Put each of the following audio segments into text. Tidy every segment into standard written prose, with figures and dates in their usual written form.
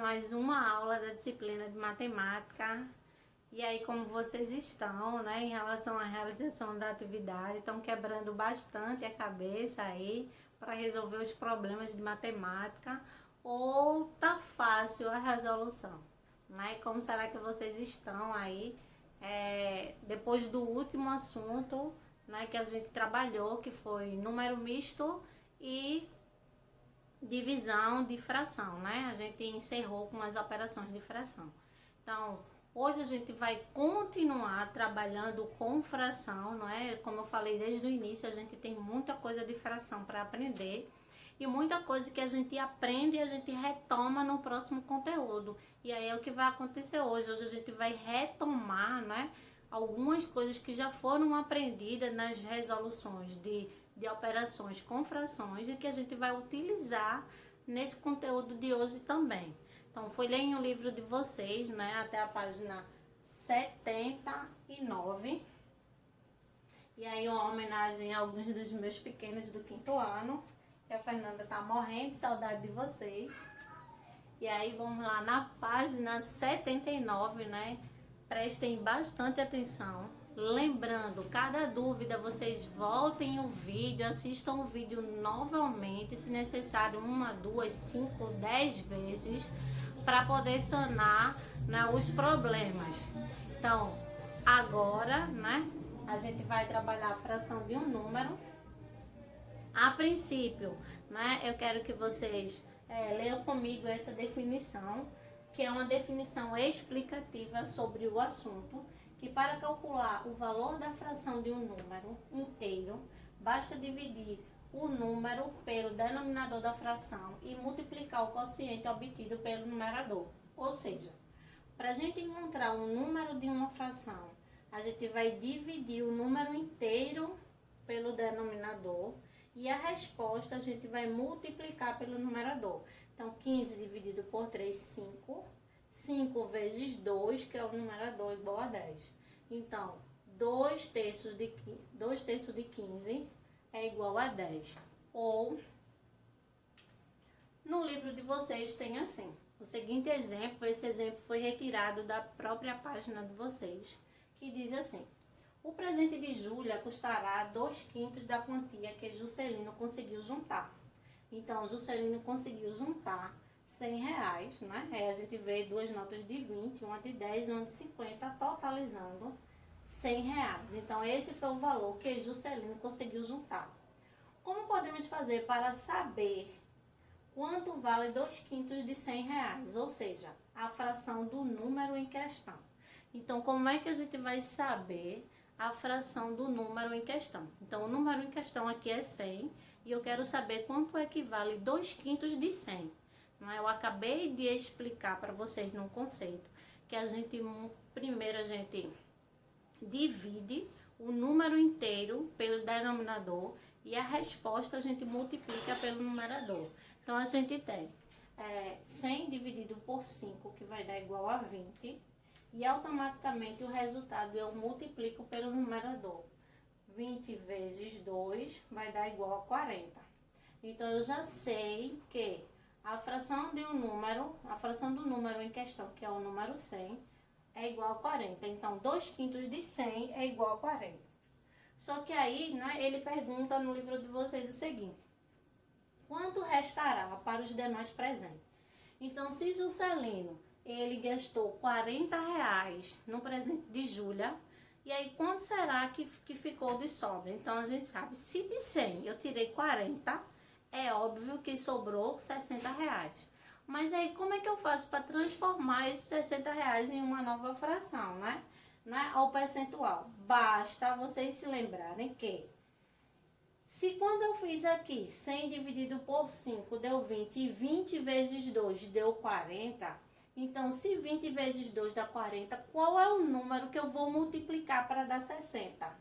mais uma aula da disciplina de matemática. E aí, como vocês estão, né, em relação à realização da atividade, estão quebrando bastante a cabeça aí para resolver os problemas de matemática, ou tá fácil a resolução, né? Como será que vocês estão aí depois do último assunto, né, que a gente trabalhou, que foi número misto e divisão de fração, né? A gente encerrou com as operações de fração. Então, hoje a gente vai continuar trabalhando com fração, não é? Como eu falei desde o início, a gente tem muita coisa de fração para aprender e muita coisa que a gente aprende e a gente retoma no próximo conteúdo. E aí é o que vai acontecer hoje. Hoje a gente vai retomar, né, algumas coisas que já foram aprendidas nas resoluções de operações com frações e que a gente vai utilizar nesse conteúdo de hoje também. Então, folheiem o livro de vocês, né, até a página 79. E aí, uma homenagem a alguns dos meus pequenos do 5º ano, que a Fernanda tá morrendo de saudade de vocês. E aí, vamos lá na página 79, né? Prestem bastante atenção. Lembrando, cada dúvida, vocês voltem o vídeo, assistam o vídeo novamente, se necessário, 1, 2, 5, 10 vezes, para poder sanar, né, os problemas. Então, agora, né, a gente vai trabalhar a fração de um número. A princípio, né, eu quero que vocês leiam comigo essa definição, que é uma definição explicativa sobre o assunto, que para calcular o valor da fração de um número inteiro, basta dividir o número pelo denominador da fração e multiplicar o quociente obtido pelo numerador. Ou seja, para a gente encontrar o número de uma fração, a gente vai dividir o número inteiro pelo denominador e a resposta a gente vai multiplicar pelo numerador. Então, 15 dividido por 3, 5. 5 vezes 2, que é o numerador, igual a 10. Então, 2 terços de 15 é igual a 10. Ou, no livro de vocês tem assim, o seguinte exemplo, esse exemplo foi retirado da própria página de vocês, que diz assim: o presente de Júlia custará 2/5 da quantia que Juscelino conseguiu juntar. Então, Juscelino conseguiu juntar R$100, né? Aí a gente vê duas notas de 20, uma de 10 e uma de 50, totalizando R$100. Então, esse foi o valor que Juscelino conseguiu juntar. Como podemos fazer para saber quanto vale 2/5 de R$100? Ou seja, a fração do número em questão. Então, como é que a gente vai saber a fração do número em questão? Então, o número em questão aqui é 100 e eu quero saber quanto equivale 2/5 de 100. Eu acabei de explicar para vocês num conceito que primeiro a gente divide o número inteiro pelo denominador e a resposta a gente multiplica pelo numerador. Então, a gente tem 100 dividido por 5, que vai dar igual a 20, e automaticamente o resultado eu multiplico pelo numerador. 20 vezes 2 vai dar igual a 40. Então, eu já sei que a fração do número em questão, que é o número 100, é igual a 40. Então, 2/5 de 100 é igual a 40. Só que aí, né, ele pergunta no livro de vocês o seguinte: quanto restará para os demais presentes? Então, se Juscelino, ele gastou R$40 no presente de Júlia, e aí quanto será que ficou de sobra? Então, a gente sabe, se de 100 eu tirei 40, é óbvio que sobrou R$60. Mas aí, como é que eu faço para transformar esses R$60 em uma nova fração, né? Ao percentual? Basta vocês se lembrarem que, se quando eu fiz aqui 100 dividido por 5 deu 20 e 20 vezes 2 deu 40, então se 20 vezes 2 dá 40, qual é o número que eu vou multiplicar para dar 60?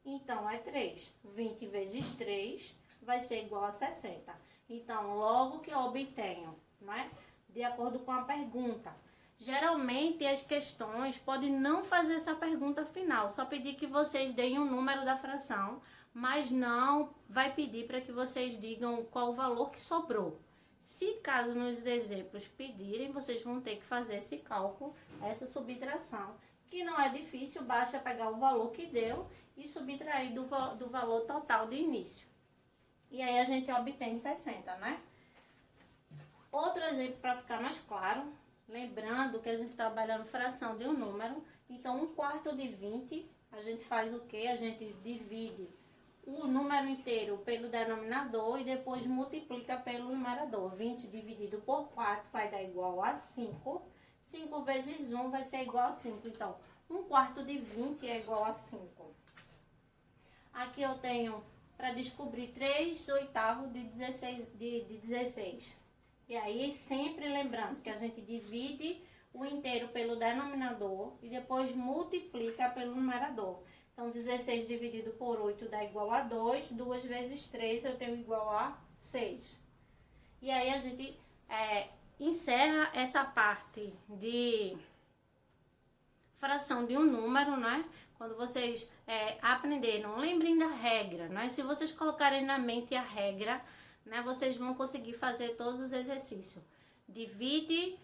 Então, é 3. 20 vezes 3 vai ser igual a 60. Então, logo que eu obtenho, né, de acordo com a pergunta. Geralmente, as questões podem não fazer essa pergunta final, só pedir que vocês deem o número da fração, mas não vai pedir para que vocês digam qual o valor que sobrou. Se caso nos exemplos pedirem, vocês vão ter que fazer esse cálculo, essa subtração, que não é difícil, basta pegar o valor que deu e subtrair do valor total de início. E aí a gente obtém 60, né? Outro exemplo para ficar mais claro, lembrando que a gente está trabalhando fração de um número, então 1/4 de 20, a gente faz o quê? A gente divide o número inteiro pelo denominador e depois multiplica pelo numerador. 20 dividido por 4 vai dar igual a 5. 5 vezes 1 vai ser igual a 5. Então, 1/4 de 20 é igual a 5. Aqui eu tenho para descobrir 3/8 de 16. E aí, sempre lembrando que a gente divide o inteiro pelo denominador e depois multiplica pelo numerador. Então, 16 dividido por 8 dá igual a 2. 2 vezes 3 eu tenho igual a 6. E aí, a gente encerra essa parte de fração de um número, né? Quando vocês aprenderam, lembrem da regra, né? Se vocês colocarem na mente a regra, né, vocês vão conseguir fazer todos os exercícios. Divide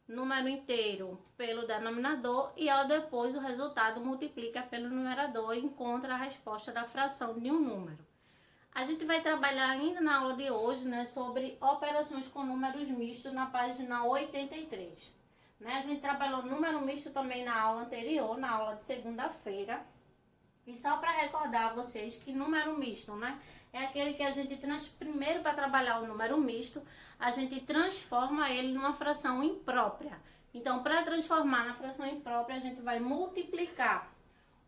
número inteiro pelo denominador e ela depois o resultado multiplica pelo numerador e encontra a resposta da fração de um número. A gente vai trabalhar ainda na aula de hoje, né, sobre operações com números mistos na página 83. Né? A gente trabalhou número misto também na aula anterior, na aula de segunda-feira. E só para recordar a vocês que número misto, né, é aquele que a gente primeiro, para trabalhar o número misto, a gente transforma ele numa fração imprópria. Então, para transformar na fração imprópria, a gente vai multiplicar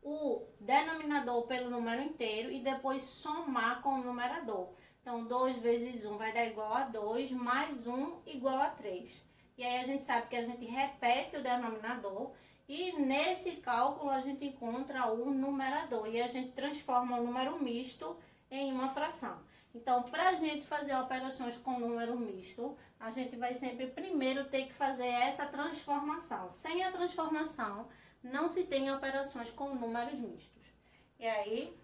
o denominador pelo número inteiro e depois somar com o numerador. Então, 2 vezes 1 vai dar igual a 2, mais 1 igual a 3. E aí a gente sabe que a gente repete o denominador e nesse cálculo a gente encontra o numerador e a gente transforma o número misto em uma fração. Então, para a gente fazer operações com número misto, a gente vai sempre primeiro ter que fazer essa transformação. Sem a transformação, não se tem operações com números mistos. E aí,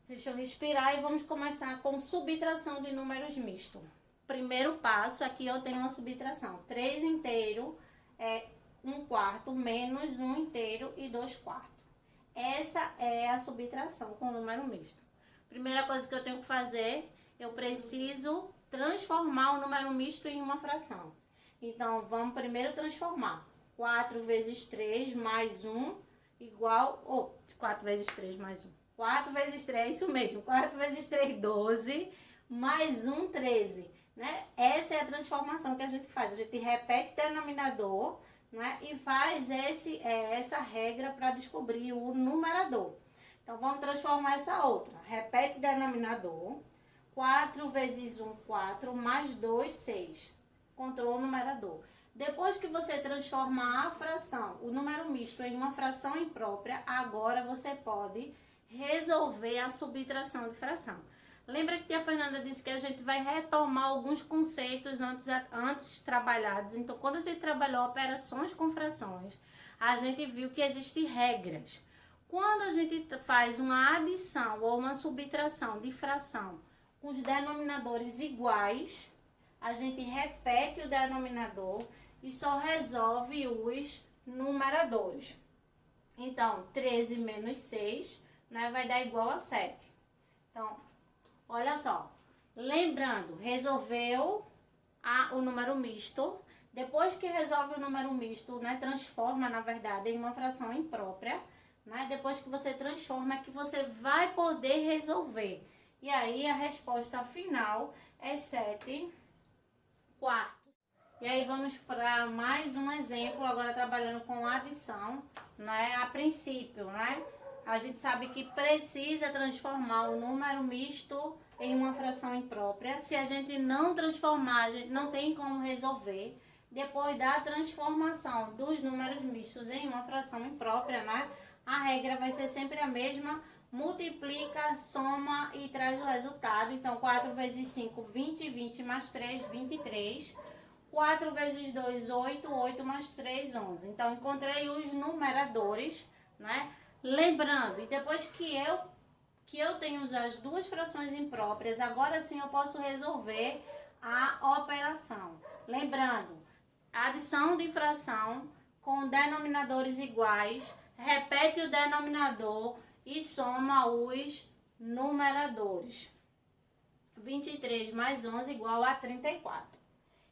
deixa eu respirar e vamos começar com subtração de números mistos. Primeiro passo, aqui eu tenho uma subtração. 3 inteiro é 1/4 menos 1 inteiro e 2/4. Essa é a subtração com número misto. Primeira coisa que eu tenho que fazer, eu preciso transformar o número misto em uma fração. Então, vamos primeiro transformar. 4 vezes 3 mais 1 igual... 4 vezes 3 mais 1. 4 vezes 3, isso mesmo. 4 vezes 3, 12. Mais 1, 13. Né? Essa é a transformação que a gente faz. A gente repete o denominador, né? E faz essa regra para descobrir o numerador. Então, vamos transformar essa outra. Repete o denominador. 4 vezes 1, 4. Mais 2, 6. Encontrou o numerador. Depois que você transformar a fração, o número misto, em uma fração imprópria, agora você pode resolver a subtração de fração. Lembra que a Fernanda disse que a gente vai retomar alguns conceitos antes trabalhados. Então, quando a gente trabalhou operações com frações, a gente viu que existem regras. Quando a gente faz uma adição ou uma subtração de fração com os denominadores iguais, a gente repete o denominador e só resolve os numeradores. Então, 13 menos 6, né, vai dar igual a 7. Então, olha só, lembrando, resolveu o número misto. Depois que resolve o número misto, né, transforma, na verdade, em uma fração imprópria. Né? Depois que você transforma, é que você vai poder resolver. E aí, a resposta final é 7/4. E aí, vamos para mais um exemplo, agora trabalhando com adição, né? A princípio, né? A gente sabe que precisa transformar o número misto em uma fração imprópria. Se a gente não transformar, a gente não tem como resolver. Depois da transformação dos números mistos em uma fração imprópria, né? A regra vai ser sempre a mesma. Multiplica, soma e traz o resultado. Então, 4 vezes 5, 20. 20 mais 3, 23. 4 vezes 2, 8. 8 mais 3, 11. Então, encontrei os numeradores, né? Lembrando, e depois que eu tenho já as duas frações impróprias, agora sim eu posso resolver a operação. Lembrando, adição de fração com denominadores iguais, repete o denominador e soma os numeradores. 23 mais 11 igual a 34.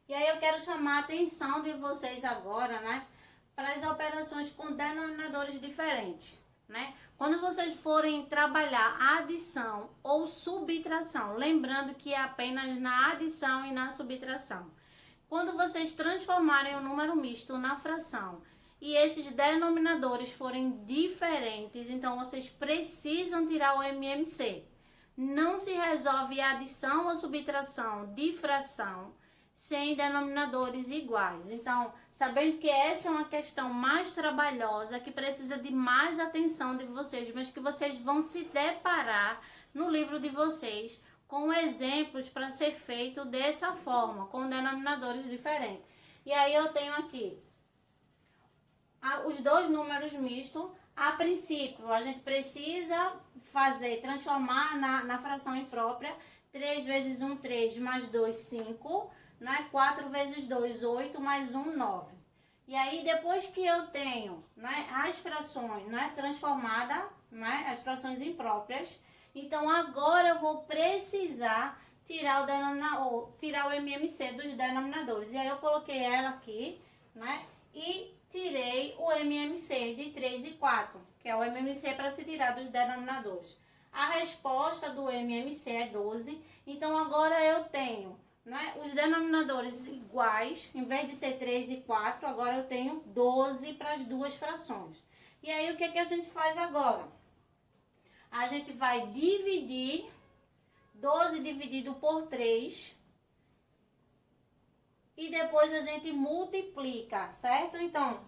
E aí eu quero chamar a atenção de vocês agora, né, para as operações com denominadores diferentes, né? Quando vocês forem trabalhar adição ou subtração, lembrando que é apenas na adição e na subtração. Quando vocês transformarem o número misto na fração e esses denominadores forem diferentes, então vocês precisam tirar o MMC. Não se resolve adição ou subtração de fração sem denominadores iguais. Então, sabendo que essa é uma questão mais trabalhosa, que precisa de mais atenção de vocês, mas que vocês vão se deparar no livro de vocês com exemplos para ser feito dessa forma, com denominadores diferentes. E aí eu tenho aqui os dois números mistos. A princípio, a gente precisa transformar na fração imprópria. 3 vezes 1, 3, mais 2, 5, né? 4 vezes 2, 8, mais 1, 9. E aí, depois que eu tenho, né, as frações, né, transformadas, né, as frações impróprias, então agora eu vou precisar tirar o MMC dos denominadores. E aí eu coloquei ela aqui, né, e tirei o MMC de 3 e 4, que é o MMC para se tirar dos denominadores. A resposta do MMC é 12, então agora eu tenho, né, os denominadores iguais, em vez de ser 3 e 4, agora eu tenho 12 para as duas frações. E aí o que a gente faz agora? A gente vai dividir 12 dividido por 3 e depois a gente multiplica, certo? Então,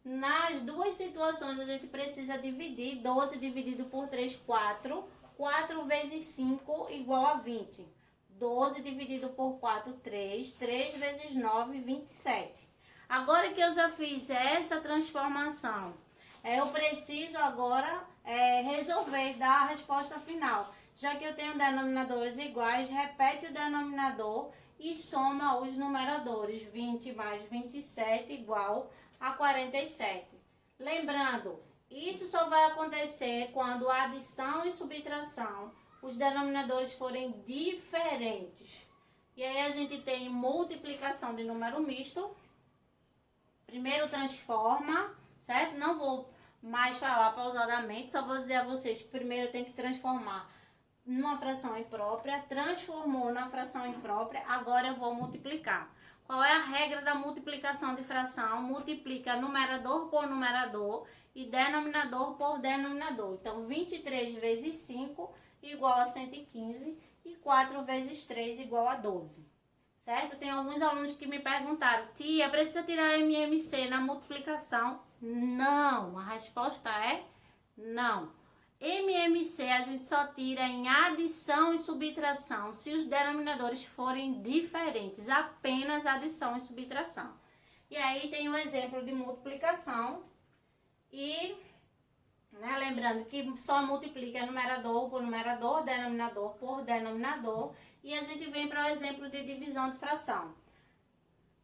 nas duas situações a gente precisa dividir. 12 dividido por 3, 4. 4 vezes 5 igual a 20. 12 dividido por 4, 3. 3 vezes 9, 27. Agora que eu já fiz essa transformação, eu preciso agora resolver, dar a resposta final. Já que eu tenho denominadores iguais, repete o denominador e soma os numeradores. 20 mais 27 igual a 47. Lembrando, isso só vai acontecer quando a adição e subtração, os denominadores forem diferentes. E aí a gente tem multiplicação de número misto. Primeiro transforma, certo? Não vou mais falar pausadamente, só vou dizer a vocês que primeiro tem que transformar numa fração imprópria, transformou na fração imprópria, agora eu vou multiplicar. Qual é a regra da multiplicação de fração? Multiplica numerador por numerador e denominador por denominador. Então, 23 vezes 5 igual a 115 e 4 vezes 3 igual a 12. Certo? Tem alguns alunos que me perguntaram: tia, precisa tirar MMC na multiplicação? Não, a resposta é não. MMC a gente só tira em adição e subtração se os denominadores forem diferentes, apenas adição e subtração. E aí tem um exemplo de multiplicação e, né, lembrando que só multiplica numerador por numerador, denominador por denominador, e a gente vem para o exemplo de divisão de fração.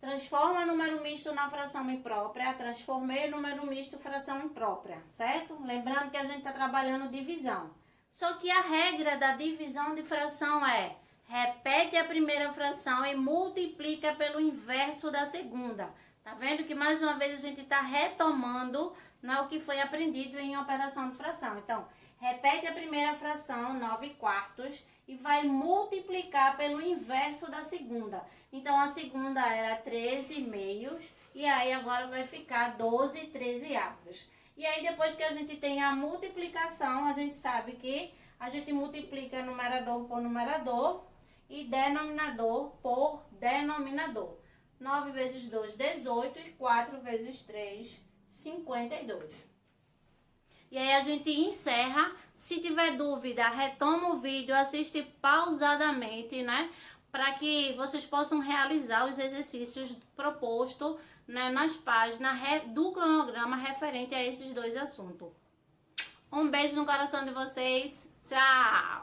Transforma número misto na fração imprópria. Transformei número misto fração imprópria, certo? Lembrando que a gente está trabalhando divisão. Só que a regra da divisão de fração é: repete a primeira fração e multiplica pelo inverso da segunda. Tá vendo que mais uma vez a gente está retomando, né, o que foi aprendido em operação de fração. Então, repete a primeira fração, 9 quartos, e vai multiplicar pelo inverso da segunda. Então, a segunda era 13 meios, e aí agora vai ficar 12 13avos. E aí, depois que a gente tem a multiplicação, a gente sabe que a gente multiplica numerador por numerador e denominador por denominador. 9 vezes 2, 18, e 4 vezes 3, 52. E aí a gente encerra. Se tiver dúvida, retoma o vídeo, assiste pausadamente, né? Para que vocês possam realizar os exercícios propostos, né, nas páginas do cronograma referente a esses dois assuntos. Um beijo no coração de vocês. Tchau!